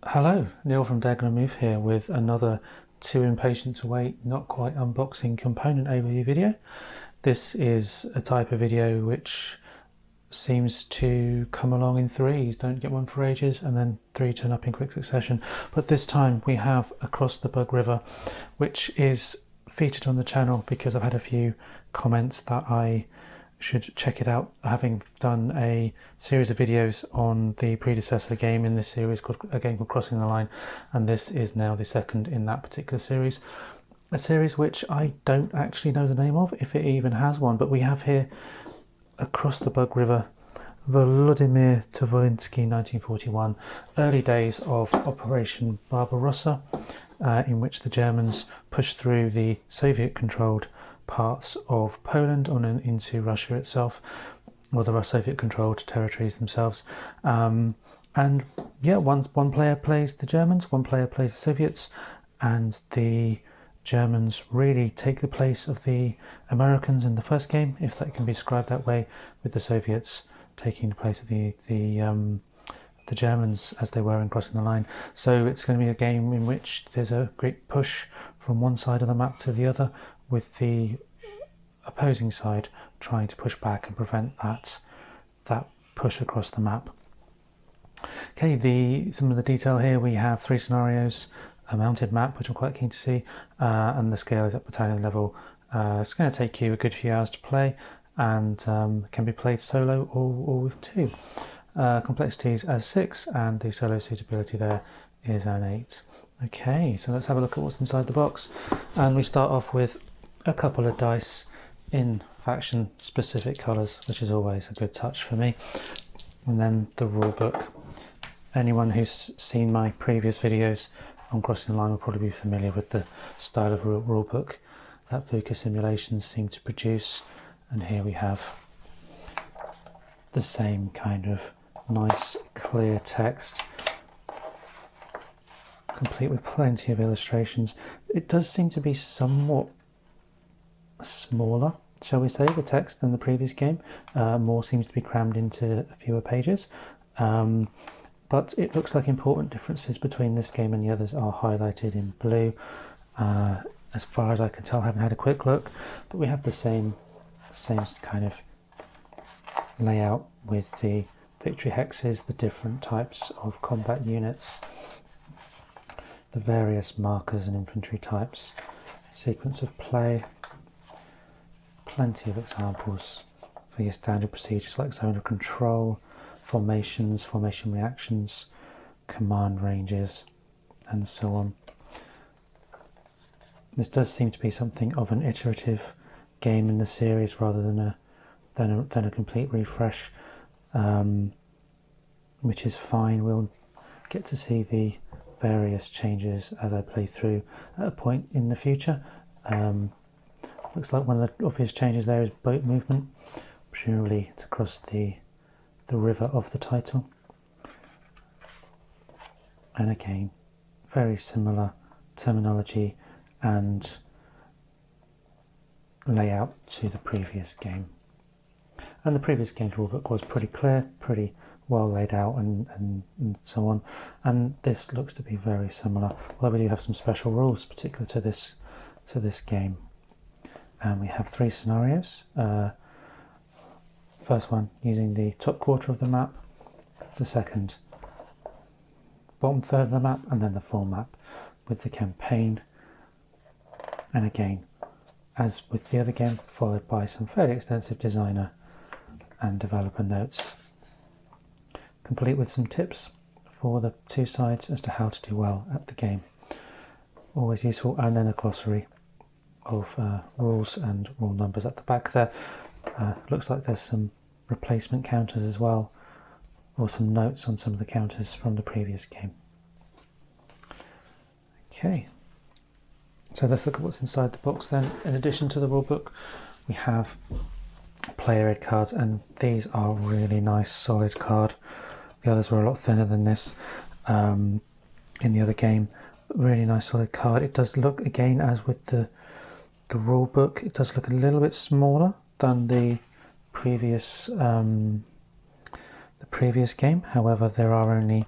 Hello, Neil from Diagonal Move here with another Too Impatient to Wait, Not Quite Unboxing component overview video. This is a type of video which seems to come along in threes, don't get one for ages, and then three turn up in quick succession. But this time we have Across the Bug River, which is featured on the channel because I've had a few comments that I should check it out, having done a series of videos on the predecessor game in this series, called a game called Crossing the Line, and this is now the second in that particular series. A series which I don't actually know the name of, if it even has one, but we have here Across the Bug River, Volodymyr-Volynskyi, 1941, early days of Operation Barbarossa, in which the Germans pushed through the Soviet-controlled parts of Poland on and into Russia itself, or the Soviet-controlled territories themselves. And yeah, one player plays the Germans, one player plays the Soviets, and the Germans really take the place of the Americans in the first game, if that can be described that way, with the Soviets taking the place of the Germans as they were in Crossing the Line. So it's going to be a game in which there's a great push from one side of the map to the other, with the opposing side trying to push back and prevent that push across the map. Okay, some of the detail here, we have 3 scenarios, a mounted map, which I'm quite keen to see, and the scale is at battalion level. It's going to take you a good few hours to play, and can be played solo or with 2. Complexity is as 6, and the solo suitability there is an 8. Okay, so let's have a look at what's inside the box, and we start off with a couple of dice in faction specific colours, which is always a good touch for me, and then the rule book. Anyone who's seen my previous videos on Crossing the Line will probably be familiar with the style of rule book that Vucasim simulations seem to produce, and here we have the same kind of nice clear text, complete with plenty of illustrations. It does seem to be somewhat smaller, shall we say, the text than the previous game. More seems to be crammed into fewer pages, but it looks like important differences between this game and the others are highlighted in blue, as far as I can tell. I haven't had a quick look, but we have the same kind of layout with the victory hexes, the different types of combat units, the various markers and infantry types, sequence of play, plenty of examples for your standard procedures like zone of control, formations, formation reactions, command ranges, and so on. This does seem to be something of an iterative game in the series rather than a complete refresh, which is fine. We'll get to see the various changes as I play through at a point in the future. Looks like one of the obvious changes there is boat movement, presumably to cross the river of the title. And again, very similar terminology and layout to the previous game. And the previous game's rulebook was pretty clear, pretty well laid out, and so on. And this looks to be very similar, although we do have some special rules particular to this game. And we have 3 scenarios. First one using the top quarter of the map, the second bottom third of the map, and then the full map with the campaign. And again, as with the other game, followed by some fairly extensive designer and developer notes, complete with some tips for the 2 sides as to how to do well at the game. Always useful, and then a glossary of rules and rule numbers at the back there. Looks like there's some replacement counters as well, or some notes on some of the counters from the previous game. Okay, so let's look at what's inside the box then. In addition to the rulebook, we have player aid cards, and these are really nice solid card. The others were a lot thinner than this in the other game. Really nice solid card. It does look, again, as with the rule book, it does look a little bit smaller than the previous game. However, there are only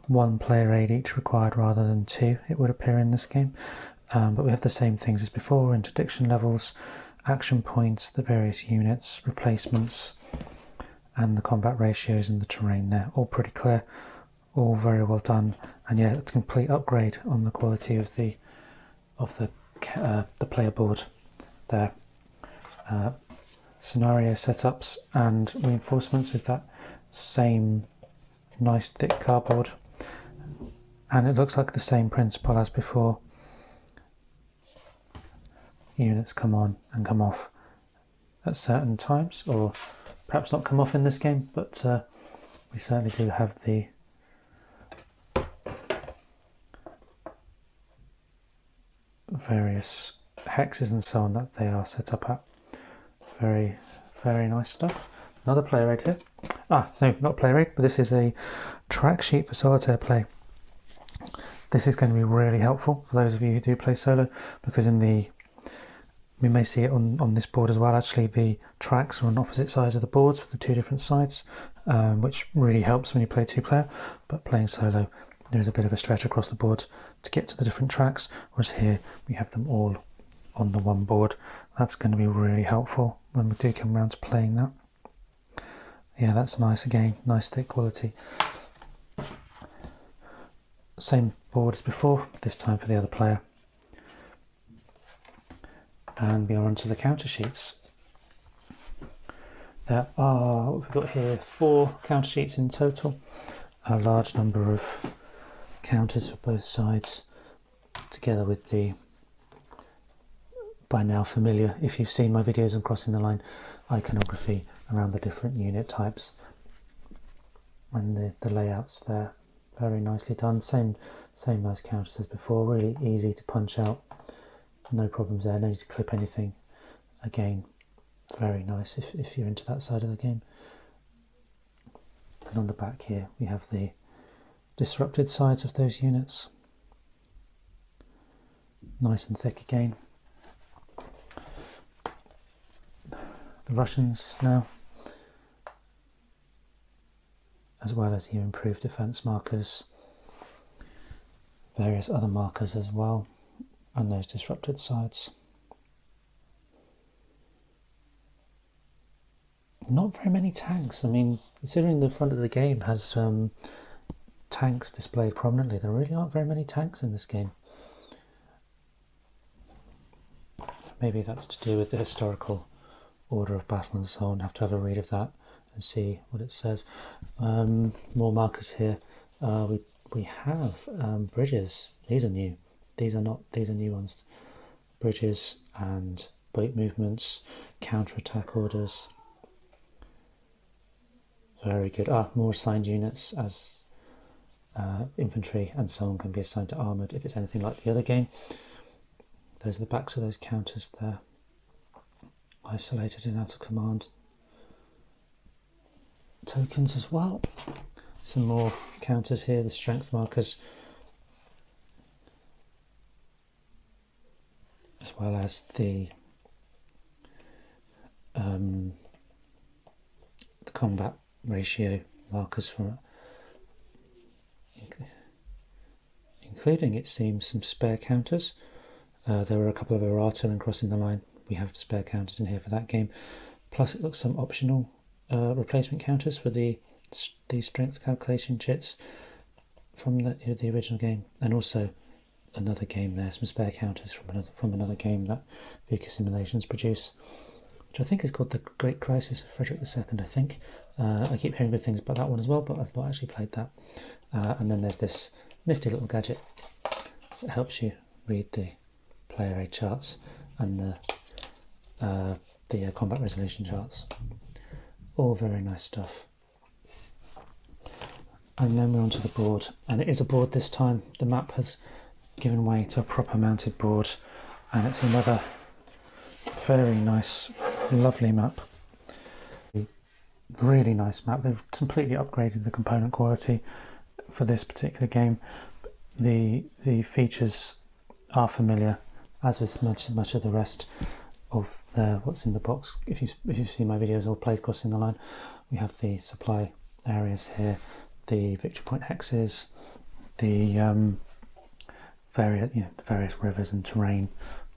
1 player aid each required rather than 2, it would appear in this game. But we have the same things as before: interdiction levels, action points, the various units, replacements, and the combat ratios and the terrain there. All pretty clear, all very well done, and yeah, it's a complete upgrade on the quality of the player board there. Scenario setups and reinforcements with that same nice thick cardboard, and it looks like the same principle as before. Units come on and come off at certain times, or perhaps not come off in this game, but we certainly do have the various hexes and so on that they are set up at. Very, very nice stuff. Another player aid here. No, not player aid, but this is a track sheet for solitaire play. This is going to be really helpful for those of you who do play solo, because we may see it on this board as well. Actually, the tracks are on opposite sides of the boards for the 2 different sides, which really helps when you play 2-player. But playing solo, there's a bit of a stretch across the board to get to the different tracks, whereas here we have them all on the one board. That's going to be really helpful when we do come around to playing that. Yeah, that's nice again, nice thick quality. Same board as before, this time for the other player. And we are onto the counter sheets. There are, what we've got here, 4 counter sheets in total. A large number of counters for both sides, together with the, by now familiar, if you've seen my videos on crossing the line, iconography around the different unit types, and the layouts there. Very nicely done. Same nice counters as before, really easy to punch out. No problems there, no need to clip anything. Again, very nice if you're into that side of the game. And on the back here we have the disrupted sides of those units. Nice and thick again. The Russians now, as well as your improved defence markers, various other markers as well, and those disrupted sides. Not very many tanks. I mean, considering the front of the game has tanks displayed prominently, there really aren't very many tanks in this game. Maybe that's to do with the historical order of battle and so on. Have to have a read of that and see what it says. More markers here. We have bridges. These are new. These are not. These are new ones. Bridges and boat movements, counter-attack orders. Very good. More assigned units as infantry and so on can be assigned to armoured if it's anything like the other game. Those are the backs of those counters there. Isolated and out of command tokens as well. Some more counters here, the strength markers, as well as the combat ratio markers for it, including, it seems, some spare counters. There were a couple of errata in crossing the line. We have spare counters in here for that game. Plus, it looks some optional replacement counters for the strength calculation chits from the original game, and also another game there, some spare counters from another game that Vucasim Simulations produce, which I think is called The Great Crisis of Frederick II, I think. I keep hearing good things about that one as well, but I've not actually played that. And then there's this nifty little gadget that helps you read the player aid charts and the combat resolution charts. All very nice stuff. And then we're onto the board, and it is a board this time. The map has given way to a proper mounted board, and it's another very nice, lovely map. Really nice map. They've completely upgraded the component quality for this particular game. The features are familiar, as with much of the rest of what's in the box. If you've seen my videos or played Crossing the Line, we have the supply areas here, the victory point hexes, the various rivers and terrain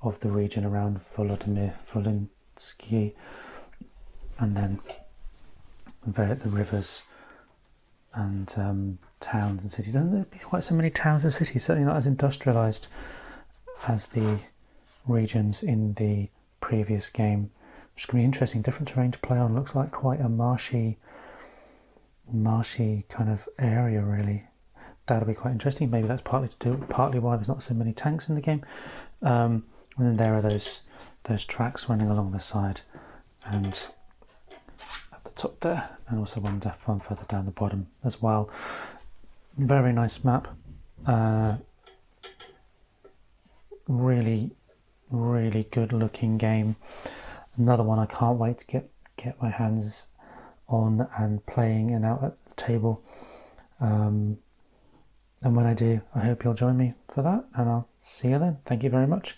of the region around Volodymyr-Volynskyi, and then the rivers and towns and cities. Doesn't there be quite so many towns and cities? Certainly not as industrialised as the regions in the previous game, which is going to be interesting. Different terrain to play on. Looks like quite a marshy kind of area, really. That'll be quite interesting. Maybe that's partly why there's not so many tanks in the game. And then there are those tracks running along the side and at the top there, and also one further down the bottom as well. Very nice map. Really good looking game. Another one I can't wait to get my hands on and playing and out at the table. And when I do, I hope you'll join me for that, and I'll see you then. Thank you very much.